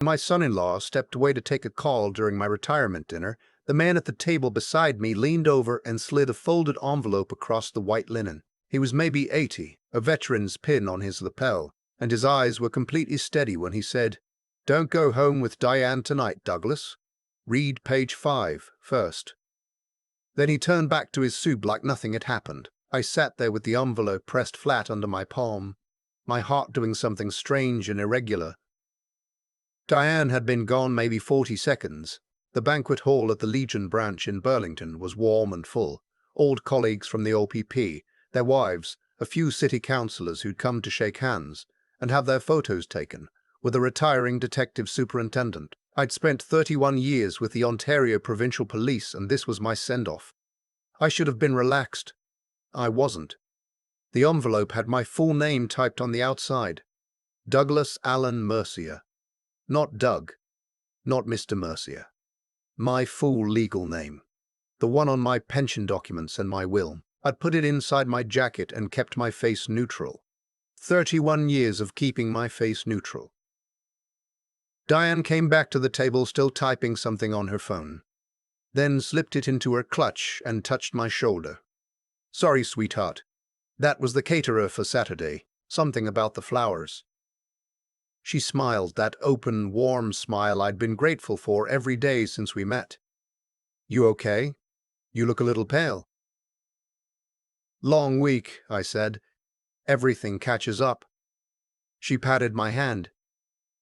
My son-in-law stepped away to take a call during my retirement dinner. The man at the table beside me leaned over and slid a folded envelope across the white linen. He was maybe 80, a veteran's pin on his lapel, and his eyes were completely steady when he said, "Don't go home with Diane tonight, Douglas. Read page 5 first." Then he turned back to his soup like nothing had happened. I sat there with the envelope pressed flat under my palm, my heart doing something strange and irregular. Diane had been gone maybe 40 seconds. The banquet hall at the Legion branch in Burlington was warm and full. Old colleagues from the OPP, their wives, a few city councillors who'd come to shake hands and have their photos taken, with a retiring detective superintendent. I'd spent 31 years with the Ontario Provincial Police, and this was my send-off. I should have been relaxed. I wasn't. The envelope had my full name typed on the outside. Douglas Allen Mercier. Not Doug. Not Mr. Mercier. My full legal name. The one on my pension documents and my will. I'd put it inside my jacket and kept my face neutral. 31 years of keeping my face neutral. Diane came back to the table still typing something on her phone, then slipped it into her clutch and touched my shoulder. "Sorry, sweetheart. That was the caterer for Saturday. Something about the flowers." She smiled, that open, warm smile I'd been grateful for every day since we met. "You okay? You look a little pale." "Long week," I said. "Everything catches up." She patted my hand.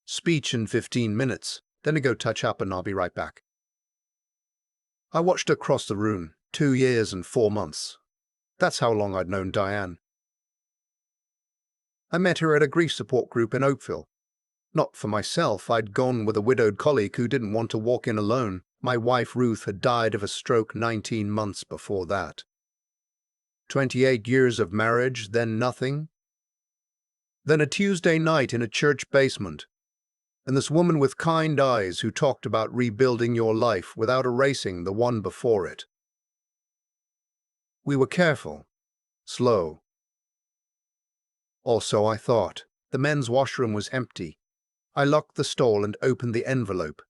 "Speech in 15 minutes. Then I go touch up and I'll be right back." I watched her cross the room. 2 years and 4 months. That's how long I'd known Diane. I met her at a grief support group in Oakville. Not for myself. I'd gone with a widowed colleague who didn't want to walk in alone. My wife Ruth had died of a stroke 19 months before that. 28 years of marriage, then nothing. Then a Tuesday night in a church basement, and this woman with kind eyes who talked about rebuilding your life without erasing the one before it. We were careful, slow. Also, I thought. The men's washroom was empty. I locked the stall and opened the envelope.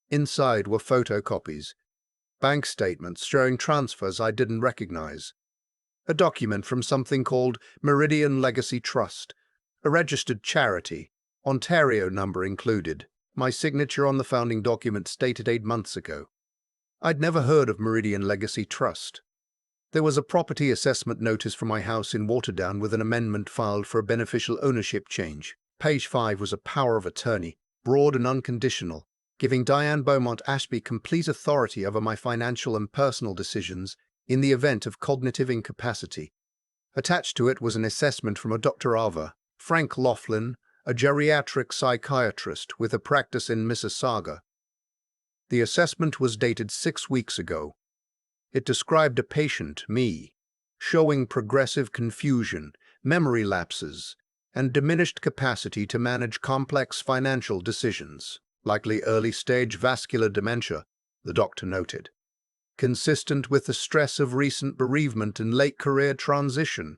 Inside were photocopies, bank statements showing transfers I didn't recognize, a document from something called Meridian Legacy Trust, a registered charity, Ontario number included. My signature on the founding document stated 8 months ago. I'd never heard of Meridian Legacy Trust. There was a property assessment notice for my house in Waterdown with an amendment filed for a beneficial ownership change. Page 5 was a power of attorney, broad and unconditional, giving Diane Beaumont Ashby complete authority over my financial and personal decisions in the event of cognitive incapacity. Attached to it was an assessment from a Dr. Ava, Frank Laughlin, a geriatric psychiatrist with a practice in Mississauga. The assessment was dated 6 weeks ago. It described a patient, me, showing progressive confusion, memory lapses, and diminished capacity to manage complex financial decisions, likely early-stage vascular dementia, the doctor noted. Consistent with the stress of recent bereavement and late career transition.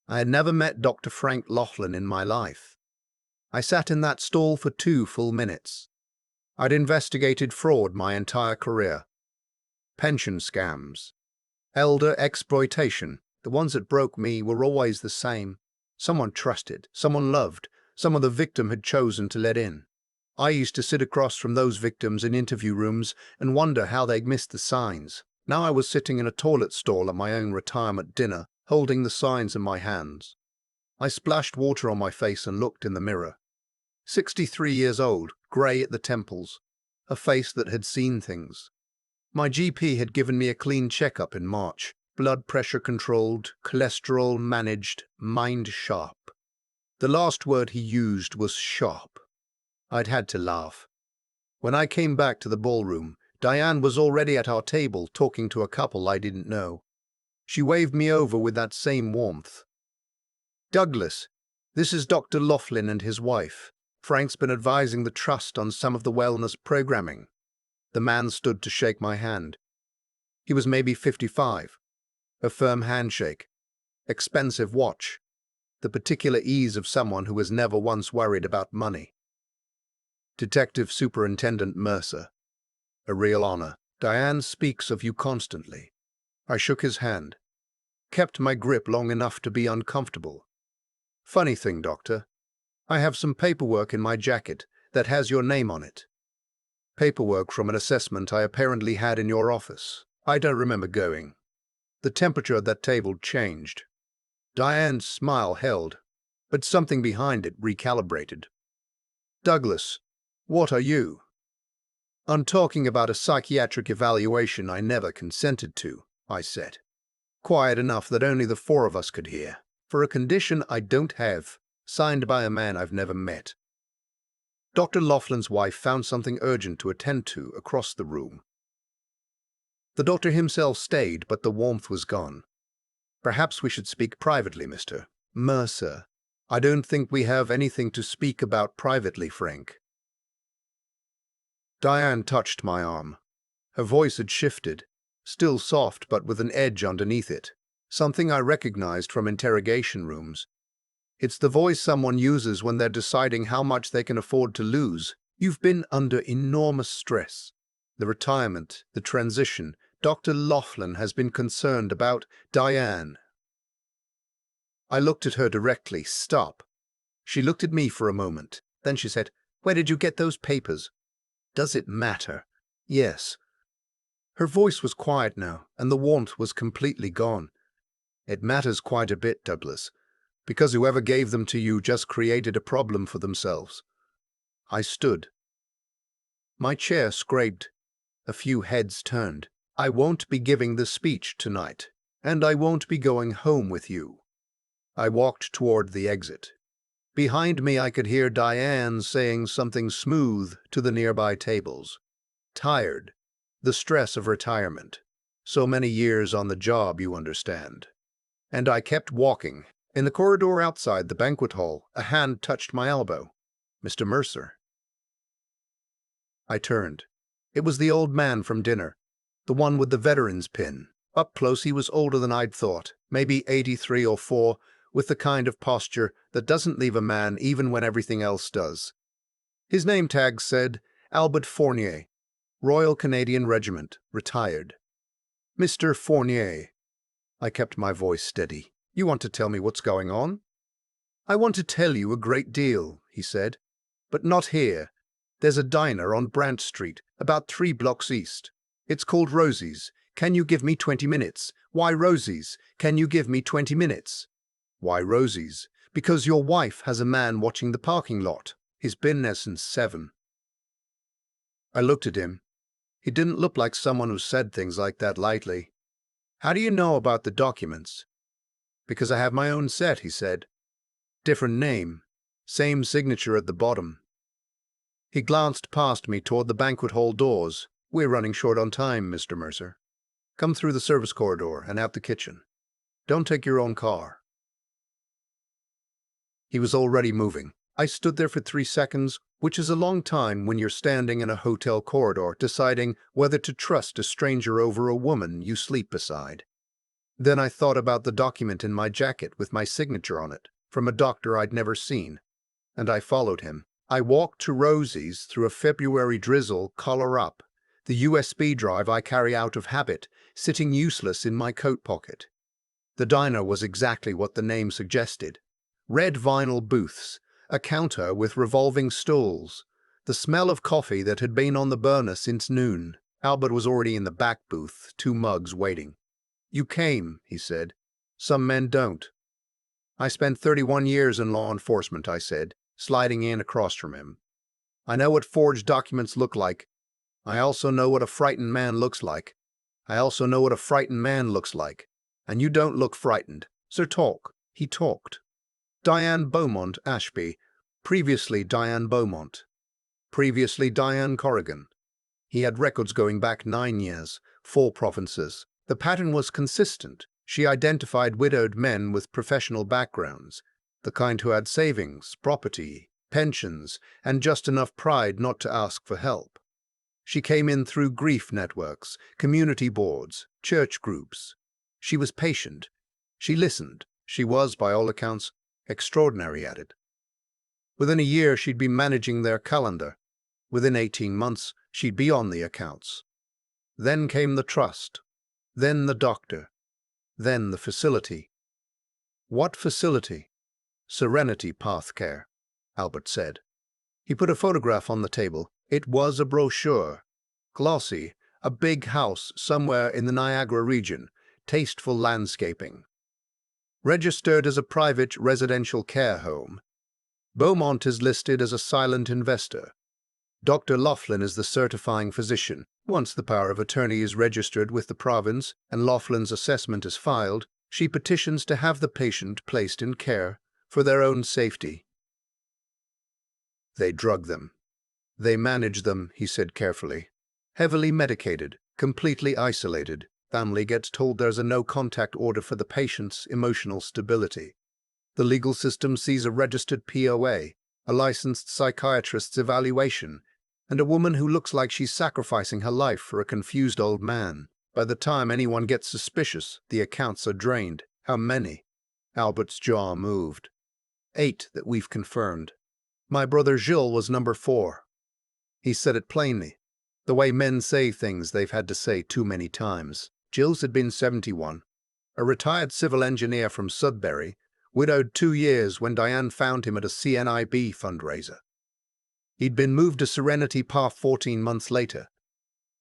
I had never met Dr. Frank Laughlin in my life. I sat in that stall for 2 full minutes. I'd investigated fraud my entire career. Pension scams. Elder exploitation. The ones that broke me were always the same. Someone trusted, someone loved, someone the victim had chosen to let in. I used to sit across from those victims in interview rooms and wonder how they'd missed the signs. Now I was sitting in a toilet stall at my own retirement dinner, holding the signs in my hands. I splashed water on my face and looked in the mirror. 63 years old, grey at the temples, a face that had seen things. My GP had given me a clean checkup in March. Blood pressure controlled, cholesterol managed, mind sharp. The last word he used was sharp. I'd had to laugh. When I came back to the ballroom, Diane was already at our table talking to a couple I didn't know. She waved me over with that same warmth. "Douglas, this is Dr. Laughlin and his wife. Frank's been advising the trust on some of the wellness programming." The man stood to shake my hand. He was maybe 55. A firm handshake. Expensive watch. The particular ease of someone who has never once worried about money. Detective Superintendent Mercer. A real honor. Diane speaks of you constantly. I shook his hand, kept my grip long enough to be uncomfortable. Funny thing, Doctor. I have some paperwork in my jacket that has your name on it. Paperwork from an assessment I apparently had in your office. I don't remember going. The temperature at that table changed. Diane's smile held, but something behind it recalibrated. Douglas, what are you? I'm talking about a psychiatric evaluation I never consented to, I said. Quiet enough that only the four of us could hear, for a condition I don't have, signed by a man I've never met. Dr. Laughlin's wife found something urgent to attend to across the room. The doctor himself stayed, but the warmth was gone. Perhaps we should speak privately, Mr. Mercer. I don't think we have anything to speak about privately, Frank. Diane touched my arm. Her voice had shifted, still soft but with an edge underneath it, something I recognized from interrogation rooms. It's the voice someone uses when they're deciding how much they can afford to lose. You've been under enormous stress. The retirement, the transition. Dr. Laughlin has been concerned about Diane. I looked at her directly. Stop. She looked at me for a moment. Then she said, "Where did you get those papers?" "Does it matter?" "Yes." Her voice was quiet now, and the warmth was completely gone. "It matters quite a bit, Douglas, because whoever gave them to you just created a problem for themselves." I stood. My chair scraped. A few heads turned. "I won't be giving the speech tonight, and I won't be going home with you." I walked toward the exit. Behind me I could hear Diane saying something smooth to the nearby tables. Tired. The stress of retirement. So many years on the job, you understand. And I kept walking. In the corridor outside the banquet hall, a hand touched my elbow. "Mr. Mercer." I turned. It was the old man from dinner, the one with the veteran's pin. Up close he was older than I'd thought, maybe 83 or 4, with the kind of posture that doesn't leave a man even when everything else does. His name tag said Albert Fournier, Royal Canadian Regiment, retired. "Mr. Fournier." I kept my voice steady. "You want to tell me what's going on?" "I want to tell you a great deal," he said. "But not here. There's a diner on Brant Street, about 3 blocks east. It's called Rosie's. Can you give me 20 minutes? Why Rosie's? Can you give me 20 minutes? Why Rosie's? Because your wife has a man watching the parking lot. He's been there since 7. I looked at him. He didn't look like someone who said things like that lightly. "How do you know about the documents?" "Because I have my own set," he said. "Different name. Same signature at the bottom." He glanced past me toward the banquet hall doors. "We're running short on time, Mr. Mercer. Come through the service corridor and out the kitchen. Don't take your own car." He was already moving. I stood there for 3 seconds, which is a long time when you're standing in a hotel corridor deciding whether to trust a stranger over a woman you sleep beside. Then I thought about the document in my jacket with my signature on it, from a doctor I'd never seen, and I followed him. I walked to Rosie's through a February drizzle, collar up, the USB drive I carry out of habit, sitting useless in my coat pocket. The diner was exactly what the name suggested. Red vinyl booths, a counter with revolving stools, the smell of coffee that had been on the burner since noon. Albert was already in the back booth, 2 mugs waiting. "You came," he said. "Some men don't." "I spent 31 years in law enforcement," I said, sliding in across from him. "I know what forged documents look like. I also know what a frightened man looks like. I also know what a frightened man looks like. And you don't look frightened. So talk." He talked. Diane Beaumont Ashby, previously Diane Beaumont, previously Diane Corrigan. He had records going back 9 years, 4 provinces. The pattern was consistent. She identified widowed men with professional backgrounds, the kind who had savings, property, pensions, and just enough pride not to ask for help. She came in through grief networks, community boards, church groups. She was patient. She listened. She was, by all accounts, extraordinary at it. Within a year, she'd be managing their calendar. Within 18 months, she'd be on the accounts. Then came the trust. Then the doctor. Then the facility. What facility? Serenity Path Care, Albert said. He put a photograph on the table. It was a brochure. Glossy, a big house somewhere in the Niagara region, tasteful landscaping. Registered as a private residential care home. Beaumont is listed as a silent investor. Dr. Laughlin is the certifying physician. Once the power of attorney is registered with the province and Laughlin's assessment is filed, she petitions to have the patient placed in care for their own safety. They drug them. They manage them, he said carefully. Heavily medicated, completely isolated. Family gets told there's a no-contact order for the patient's emotional stability. The legal system sees a registered POA, a licensed psychiatrist's evaluation, and a woman who looks like she's sacrificing her life for a confused old man. By the time anyone gets suspicious, the accounts are drained. How many? Albert's jaw moved. 8 that we've confirmed. My brother Gilles was number 4. He said it plainly, the way men say things they've had to say too many times. Gilles had been 71, a retired civil engineer from Sudbury, widowed 2 years when Diane found him at a CNIB fundraiser. He'd been moved to Serenity Path 14 months later.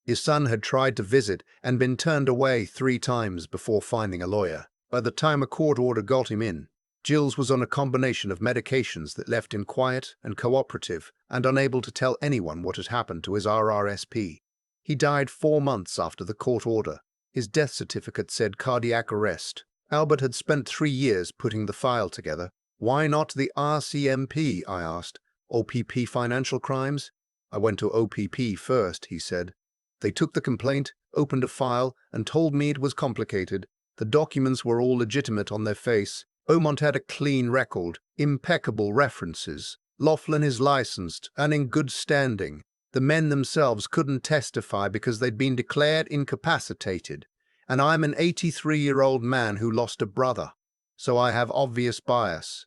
His son had tried to visit and been turned away 3 times before finding a lawyer. By the time a court order got him in, Gilles was on a combination of medications that left him quiet and cooperative and unable to tell anyone what had happened to his RRSP. He died 4 months after the court order. His death certificate said cardiac arrest. Albert had spent 3 years putting the file together. Why not the RCMP, I asked. OPP financial crimes? I went to OPP first, he said. They took the complaint, opened a file, and told me it was complicated. The documents were all legitimate on their face. Beaumont had a clean record, impeccable references. Laughlin is licensed and in good standing. The men themselves couldn't testify because they'd been declared incapacitated. And I'm an 83-year-old man who lost a brother, so I have obvious bias.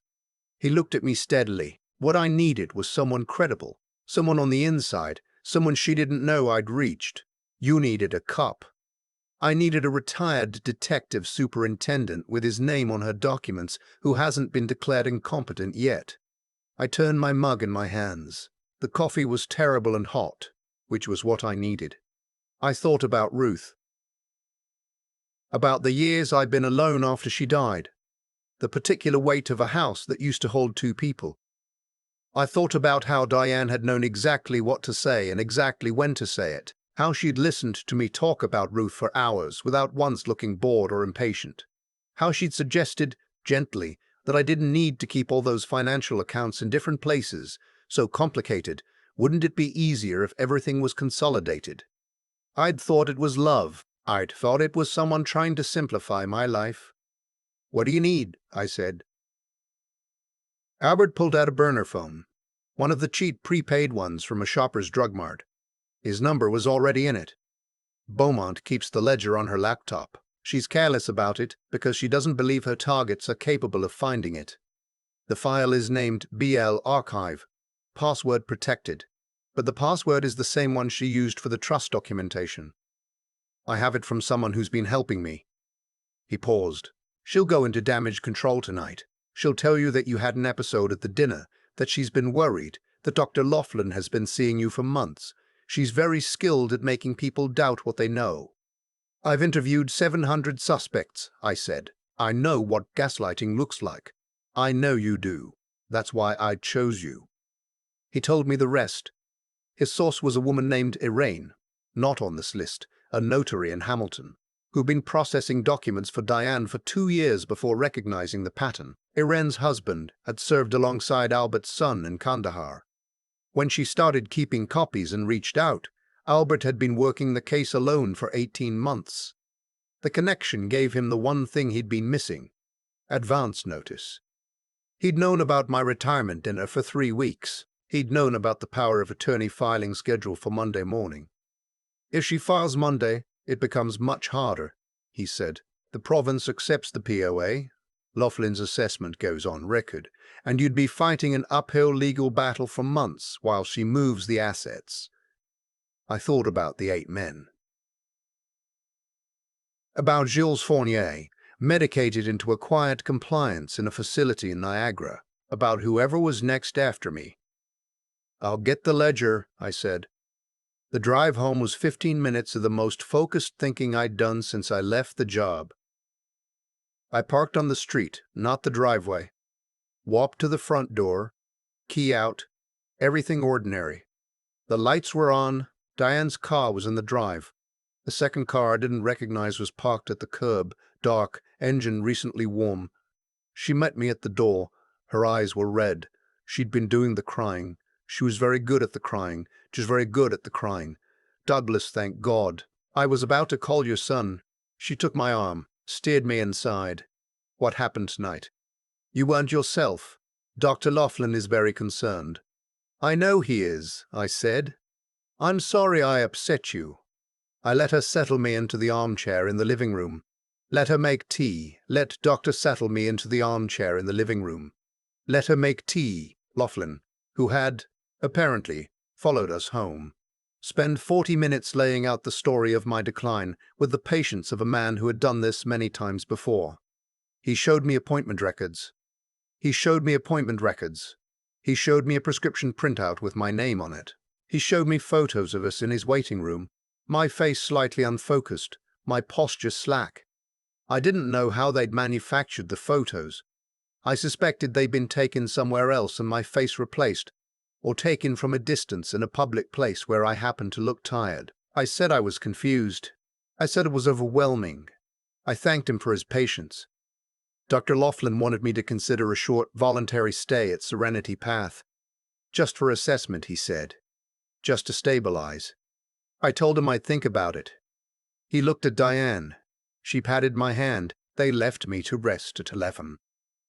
He looked at me steadily. What I needed was someone credible, someone on the inside, someone she didn't know I'd reached. You needed a cop. I needed a retired detective superintendent with his name on her documents who hasn't been declared incompetent yet. I turned my mug in my hands. The coffee was terrible and hot, which was what I needed. I thought about Ruth. About the years I'd been alone after she died. The particular weight of a house that used to hold 2 people. I thought about how Diane had known exactly what to say and exactly when to say it. How she'd listened to me talk about Ruth for hours without once looking bored or impatient. How she'd suggested, gently, that I didn't need to keep all those financial accounts in different places, so complicated. Wouldn't it be easier if everything was consolidated? I'd thought it was love. I'd thought it was someone trying to simplify my life. What do you need? I said. Albert pulled out a burner phone, one of the cheap prepaid ones from a shopper's drug mart. His number was already in it. Beaumont keeps the ledger on her laptop. She's careless about it because she doesn't believe her targets are capable of finding it. The file is named BL Archive, password protected, but the password is the same one she used for the trust documentation. I have it from someone who's been helping me. He paused. She'll go into damage control tonight. She'll tell you that you had an episode at the dinner, that she's been worried, that Dr. Laughlin has been seeing you for months. She's very skilled at making people doubt what they know. I've interviewed 700 suspects, I said. I know what gaslighting looks like. I know you do. That's why I chose you. He told me the rest. His source was a woman named Irene, not on this list, a notary in Hamilton, who'd been processing documents for Diane for 2 years before recognizing the pattern. Irene's husband had served alongside Albert's son in Kandahar. When she started keeping copies and reached out, Albert had been working the case alone for 18 months. The connection gave him the one thing he'd been missing: advance notice. He'd known about my retirement dinner for 3 weeks. He'd known about the power of attorney filing schedule for Monday morning. If she files Monday, it becomes much harder, he said. The province accepts the POA, Laughlin's assessment goes on record, and you'd be fighting an uphill legal battle for months while she moves the assets. I thought about the 8 men. About Jules Fournier, medicated into a quiet compliance in a facility in Niagara. About whoever was next after me. "I'll get the ledger," I said. The drive home was 15 minutes of the most focused thinking I'd done since I left the job. I parked on the street, not the driveway. Walked to the front door, key out, everything ordinary. The lights were on, Diane's car was in the drive. The second car I didn't recognize was parked at the curb, dark, engine recently warm. She met me at the door. Her eyes were red. She'd been doing the crying. She was very good at the crying, just very good at the crying. "Douglas, thank God. I was about to call your son." She took my arm, steered me inside. "What happened tonight?" "You weren't yourself. Dr. Laughlin is very concerned." "I know he is," I said. "I'm sorry I upset you." I let her settle me into the armchair in the living room. Let her make tea. Let Doctor settle me into the armchair in the living room. Let her make tea. Laughlin, who had, apparently, followed us home, spend 40 minutes laying out the story of my decline with the patience of a man who had done this many times before. He showed me appointment records. He showed me appointment records. He showed me a prescription printout with my name on it. He showed me photos of us in his waiting room, my face slightly unfocused, my posture slack. I didn't know how they'd manufactured the photos. I suspected they'd been taken somewhere else and my face replaced, or taken from a distance in a public place where I happened to look tired. I said I was confused. I said it was overwhelming. I thanked him for his patience. Dr. Laughlin wanted me to consider a short, voluntary stay at Serenity Path. Just for assessment, he said. Just to stabilize. I told him I'd think about it. He looked at Diane. She patted my hand. They left me to rest at 11.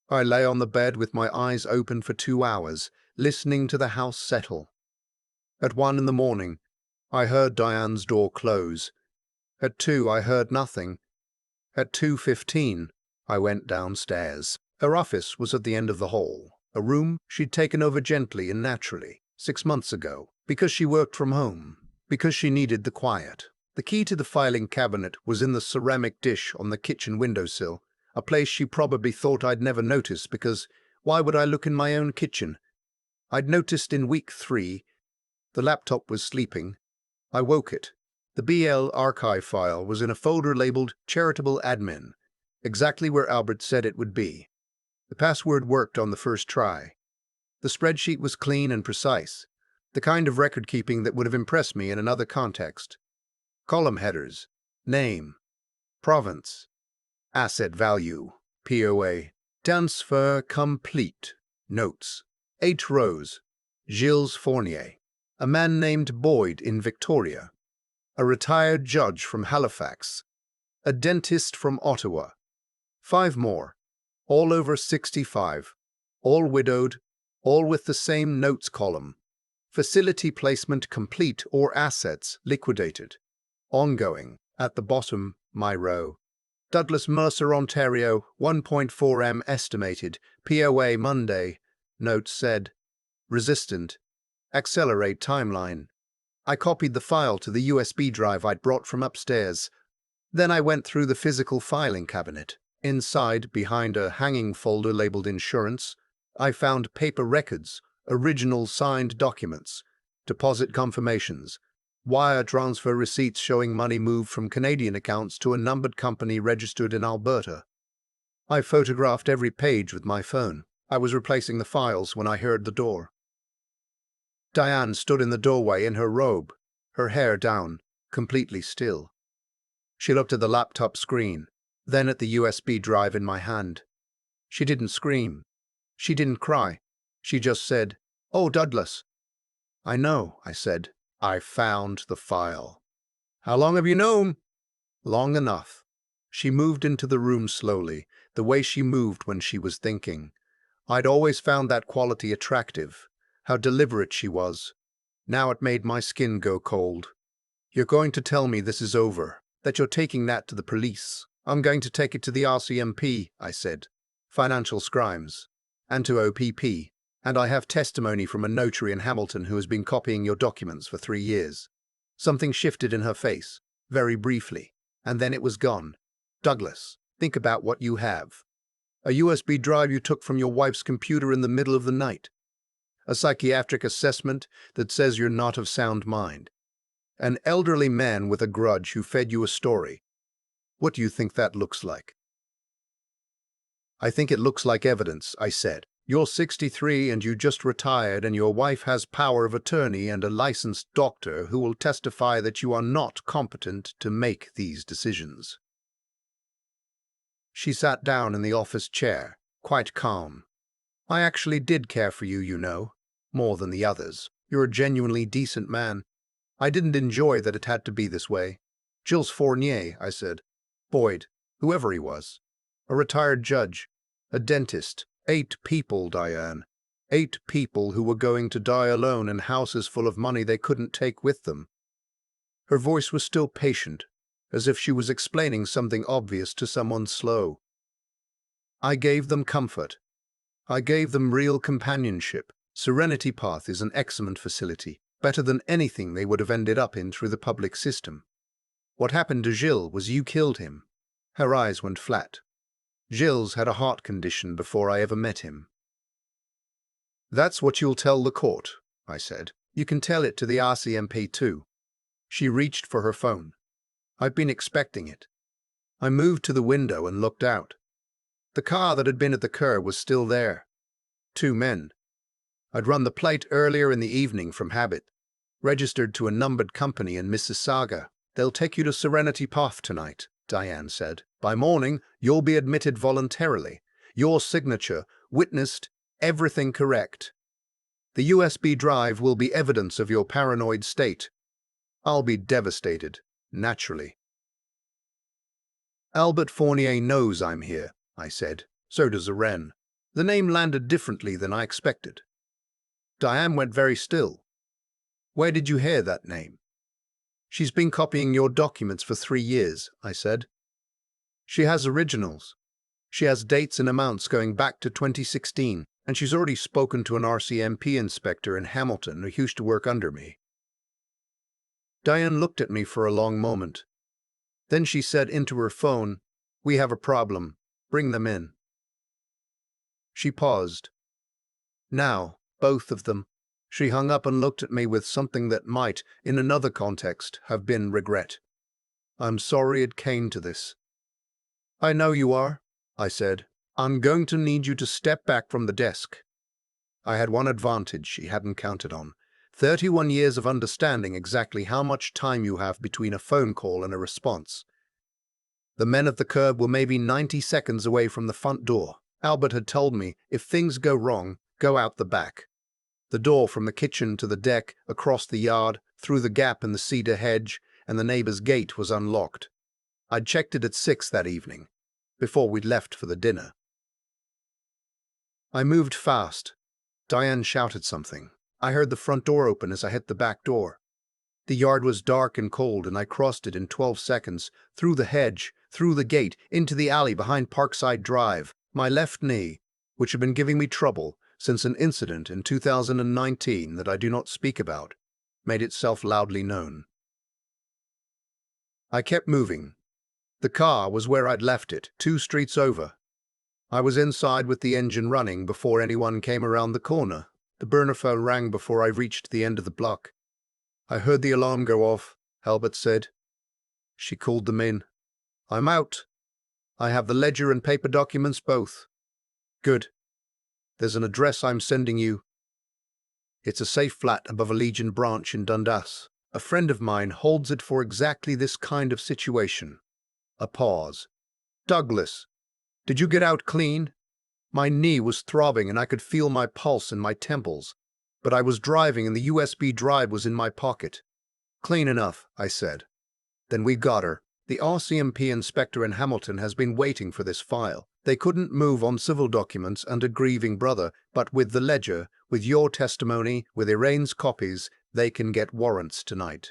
I lay on the bed with my eyes open for 2 hours, listening to the house settle. At 1 in the morning, I heard Diane's door close. At 2, I heard nothing. At 2:15, I went downstairs. Her office was at the end of the hall, a room she'd taken over gently and naturally 6 months ago, because she worked from home, because she needed the quiet. The key to the filing cabinet was in the ceramic dish on the kitchen windowsill, a place she probably thought I'd never notice because why would I look in my own kitchen? I'd noticed in week 3. The laptop was sleeping. I woke it. The BL archive file was in a folder labeled Charitable Admin, exactly where Albert said it would be. The password worked on the first try. The spreadsheet was clean and precise, the kind of record-keeping that would have impressed me in another context. Column headers, name, province, asset value, POA, transfer complete, notes, 8 rows, Gilles Fournier, a man named Boyd in Victoria, a retired judge from Halifax, a dentist from Ottawa, 5 more, all over 65, all widowed, all with the same notes column, facility placement complete or assets liquidated, ongoing, at the bottom, my row. Douglas Mercer, Ontario, 1.4 M estimated, POA Monday, note said, resistant, accelerate timeline. I copied the file to the USB drive I'd brought from upstairs. Then I went through the physical filing cabinet. Inside, behind a hanging folder labeled insurance, I found paper records, original signed documents, deposit confirmations, wire transfer receipts showing money moved from Canadian accounts to a numbered company registered in Alberta. I photographed every page with my phone. I was replacing the files when I heard the door. Diane stood in the doorway in her robe, her hair down, completely still. She looked at the laptop screen, then at the USB drive in my hand. She didn't scream. She didn't cry. She just said, "Oh, Douglas." "I know," I said. "I found the file." "How long have you known?" "Long enough." She moved into the room slowly, the way she moved when she was thinking. I'd always found that quality attractive, how deliberate she was. Now it made my skin go cold. "You're going to tell me this is over, that you're taking that to the police." "I'm going to take it to the RCMP," I said. financial crimes, and to OPP, and I have testimony from a notary in Hamilton who has been copying your documents for 3 years. Something shifted in her face, very briefly, and then it was gone. Douglas, think about what you have. A USB drive you took from your wife's computer in the middle of the night. A psychiatric assessment that says you're not of sound mind. An elderly man with a grudge who fed you a story. What do you think that looks like? I think it looks like evidence, I said. You're 63 and you just retired, and your wife has power of attorney and a licensed doctor who will testify that you are not competent to make these decisions. She sat down in the office chair, quite calm. I actually did care for you, you know, more than the others. You're a genuinely decent man. I didn't enjoy that it had to be this way. Gilles Fournier, I said. Boyd, whoever he was. A retired judge. A dentist. 8 people, Diane. 8 people who were going to die alone in houses full of money they couldn't take with them. Her voice was still patient, as if she was explaining something obvious to someone slow. I gave them comfort. I gave them real companionship. Serenity Path is an excellent facility, better than anything they would have ended up in through the public system. What happened to Gilles was you killed him. Her eyes went flat. Gilles had a heart condition before I ever met him. That's what you'll tell the court, I said. You can tell it to the RCMP too. She reached for her phone. I've been expecting it. I moved to the window and looked out. The car that had been at the curb was still there. 2 men. I'd run the plate earlier in the evening from habit. Registered to a numbered company in Mississauga. They'll take you to Serenity Path tonight, Diane said. By morning, you'll be admitted voluntarily. Your signature, witnessed, everything correct. The USB drive will be evidence of your paranoid state. I'll be devastated, naturally. Albert Fournier knows I'm here, I said. So does Irene. The name landed differently than I expected. Diane went very still. Where did you hear that name? She's been copying your documents for 3 years, I said. She has originals. She has dates and amounts going back to 2016, and she's already spoken to an RCMP inspector in Hamilton who used to work under me. Diane looked at me for a long moment. Then she said into her phone, "We have a problem. Bring them in." She paused. Now, both of them. She hung up and looked at me with something that might, in another context, have been regret. I'm sorry it came to this. I know you are, I said. I'm going to need you to step back from the desk. I had one advantage she hadn't counted on. 31 years of understanding exactly how much time you have between a phone call and a response. The men at the curb were maybe 90 seconds away from the front door. Albert had told me, if things go wrong, go out the back. The door from the kitchen to the deck, across the yard, through the gap in the cedar hedge, and the neighbor's gate was unlocked. I'd checked it at 6 that evening, before we'd left for the dinner. I moved fast. Diane shouted something. I heard the front door open as I hit the back door. The yard was dark and cold, and I crossed it in 12 seconds, through the hedge, through the gate, into the alley behind Parkside Drive. My left knee, which had been giving me trouble since an incident in 2019 that I do not speak about, made itself loudly known. I kept moving. The car was where I'd left it, 2 streets over. I was inside with the engine running before anyone came around the corner. The burner phone rang before I reached the end of the block. I heard the alarm go off, Albert said. She called them in. I'm out. I have the ledger and paper documents both. Good. There's an address I'm sending you. It's a safe flat above a Legion branch in Dundas. A friend of mine holds it for exactly this kind of situation. A pause. Douglas, did you get out clean? My knee was throbbing and I could feel my pulse in my temples, but I was driving and the USB drive was in my pocket. Clean enough, I said. Then we got her. The RCMP inspector in Hamilton has been waiting for this file. They couldn't move on civil documents and a grieving brother, but with the ledger, with your testimony, with Irene's copies, they can get warrants tonight.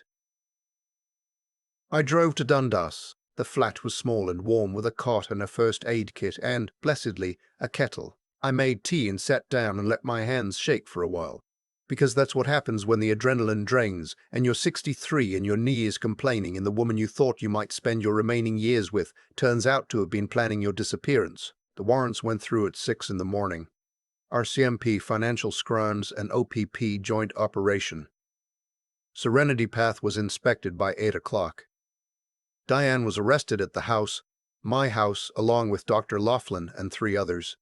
I drove to Dundas. The flat was small and warm with a cot and a first aid kit and, blessedly, a kettle. I made tea and sat down and let my hands shake for a while. Because that's what happens when the adrenaline drains and you're 63 and your knee is complaining and the woman you thought you might spend your remaining years with turns out to have been planning your disappearance. The warrants went through at 6 in the morning. RCMP Financial Crimes and OPP Joint Operation. Serenity Path was inspected by 8 o'clock. Diane was arrested at the house, my house, along with Dr. Laughlin and 3 others.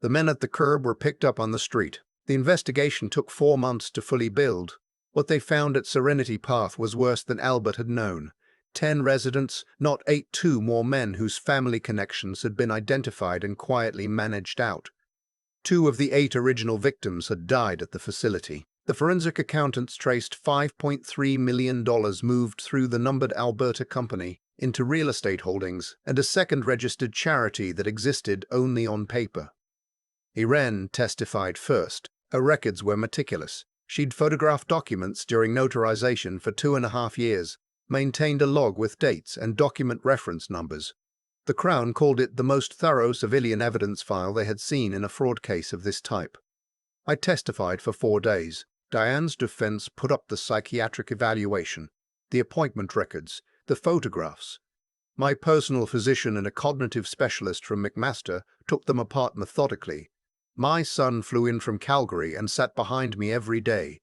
The men at the curb were picked up on the street. The investigation took 4 months to fully build. What they found at Serenity Path was worse than Albert had known. 10 residents, not 8, 2 more men whose family connections had been identified and quietly managed out. 2 of the 8 original victims had died at the facility. The forensic accountants traced $5.3 million moved through the numbered Alberta company into real estate holdings and a second registered charity that existed only on paper. Irene testified first. Her records were meticulous. She'd photographed documents during notarization for 2.5 years, maintained a log with dates and document reference numbers. The Crown called it the most thorough civilian evidence file they had seen in a fraud case of this type. I testified for 4 days. Diane's defense put up the psychiatric evaluation, the appointment records, the photographs. My personal physician and a cognitive specialist from McMaster took them apart methodically. My son flew in from Calgary and sat behind me every day.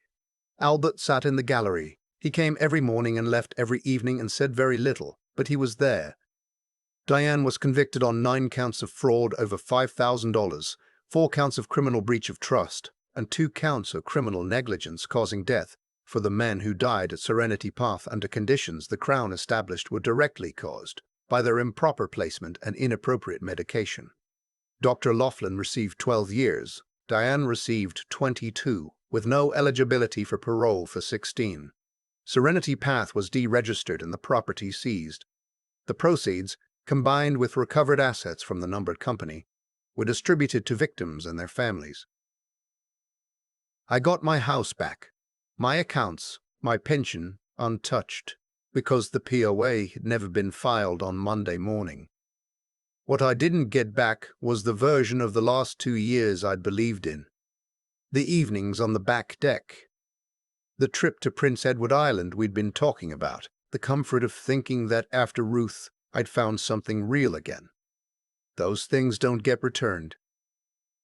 Albert sat in the gallery. He came every morning and left every evening and said very little, but he was there. Diane was convicted on 9 counts of fraud over $5,000, 4 counts of criminal breach of trust, and 2 counts of criminal negligence causing death for the men who died at Serenity Path under conditions the Crown established were directly caused by their improper placement and inappropriate medication. Dr. Laughlin received 12 years. Diane received 22, with no eligibility for parole for 16. Serenity Path was deregistered and the property seized. The proceeds, combined with recovered assets from the numbered company, were distributed to victims and their families. I got my house back, my accounts, my pension, untouched, because the POA had never been filed on Monday morning. What I didn't get back was the version of the last 2 years I'd believed in. The evenings on the back deck. The trip to Prince Edward Island we'd been talking about. The comfort of thinking that after Ruth, I'd found something real again. Those things don't get returned.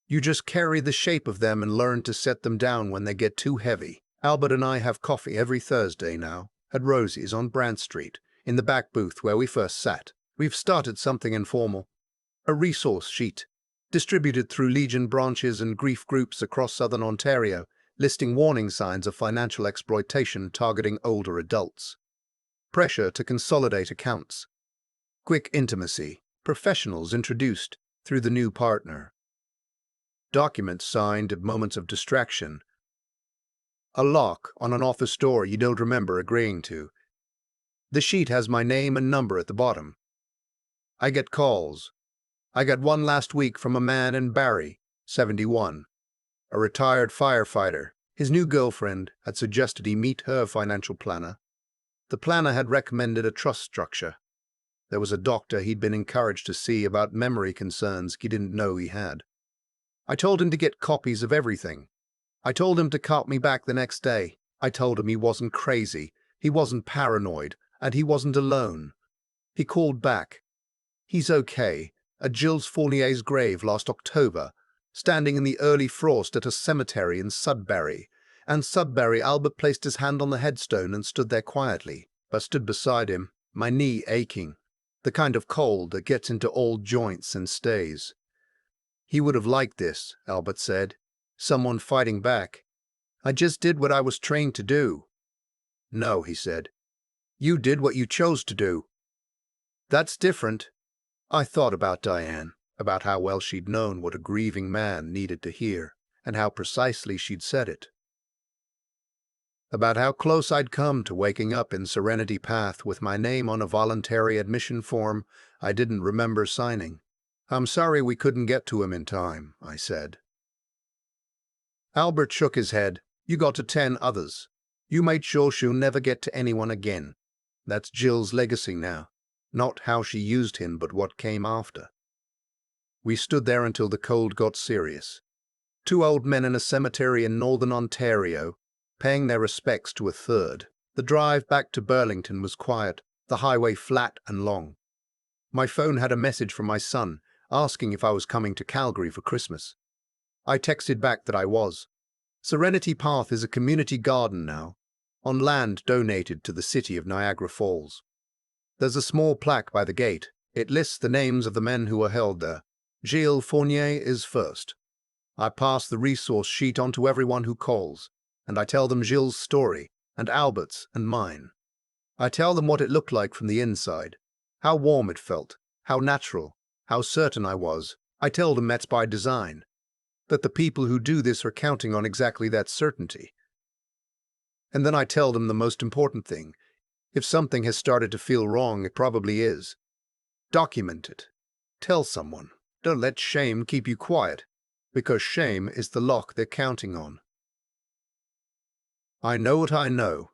You just carry the shape of them and learn to set them down when they get too heavy. Albert and I have coffee every Thursday now, at Rosie's on Brant Street, in the back booth where we first sat. We've started something informal. A resource sheet, distributed through Legion branches and grief groups across southern Ontario, listing warning signs of financial exploitation targeting older adults. Pressure to consolidate accounts. Quick intimacy. Professionals introduced through the new partner. Documents signed at moments of distraction. A lock on an office door you don't remember agreeing to. The sheet has my name and number at the bottom. I get calls. I got one last week from a man in Barrie, 71, a retired firefighter. His new girlfriend had suggested he meet her financial planner. The planner had recommended a trust structure. There was a doctor he'd been encouraged to see about memory concerns he didn't know he had. I told him to get copies of everything. I told him to call me back the next day. I told him he wasn't crazy, he wasn't paranoid, and he wasn't alone. He called back. He's okay. At Gilles Fournier's grave last October, standing in the early frost at a cemetery in Sudbury. And Sudbury, Albert placed his hand on the headstone and stood there quietly, but stood beside him, my knee aching, the kind of cold that gets into all joints and stays. He would have liked this, Albert said. Someone fighting back. I just did what I was trained to do. No, he said. You did what you chose to do. That's different. I thought about Diane, about how well she'd known what a grieving man needed to hear, and how precisely she'd said it. About how close I'd come to waking up in Serenity Path with my name on a voluntary admission form I didn't remember signing. I'm sorry we couldn't get to him in time, I said. Albert shook his head. You got to 10 others. You made sure she'll never get to anyone again. That's Jill's legacy now. Not how she used him, but what came after. We stood there until the cold got serious. Two old men in a cemetery in northern Ontario, paying their respects to a third. The drive back to Burlington was quiet, the highway flat and long. My phone had a message from my son, asking if I was coming to Calgary for Christmas. I texted back that I was. Serenity Path is a community garden now, on land donated to the city of Niagara Falls. There's a small plaque by the gate. It lists the names of the men who were held there. Gilles Fournier is first. I pass the resource sheet on to everyone who calls, and I tell them Gilles' story, and Albert's and mine. I tell them what it looked like from the inside, how warm it felt, how natural, how certain I was. I tell them that's by design, that the people who do this are counting on exactly that certainty. And then I tell them the most important thing. If something has started to feel wrong, it probably is. Document it. Tell someone. Don't let shame keep you quiet, because shame is the lock they're counting on. I know what I know.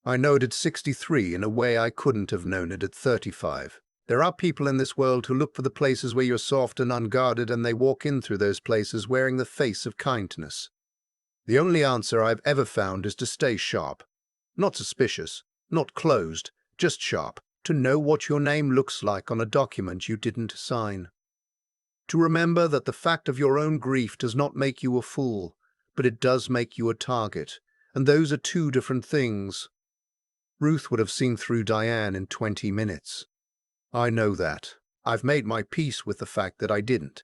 I know it at 63 in a way I couldn't have known it at 35. There are people in this world who look for the places where you're soft and unguarded, and they walk in through those places wearing the face of kindness. The only answer I've ever found is to stay sharp. Not suspicious, not closed, just sharp. To know what your name looks like on a document you didn't sign. To remember that the fact of your own grief does not make you a fool, but it does make you a target, and those are two different things. Ruth would have seen through Diane in 20 minutes. I know that. I've made my peace with the fact that I didn't.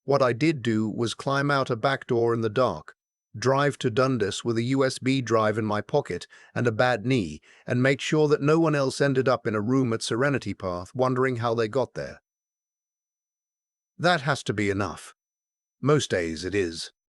What I did do was climb out a back door in the dark, drive to Dundas with a USB drive in my pocket and a bad knee, and make sure that no one else ended up in a room at Serenity Path wondering how they got there. That has to be enough. Most days it is.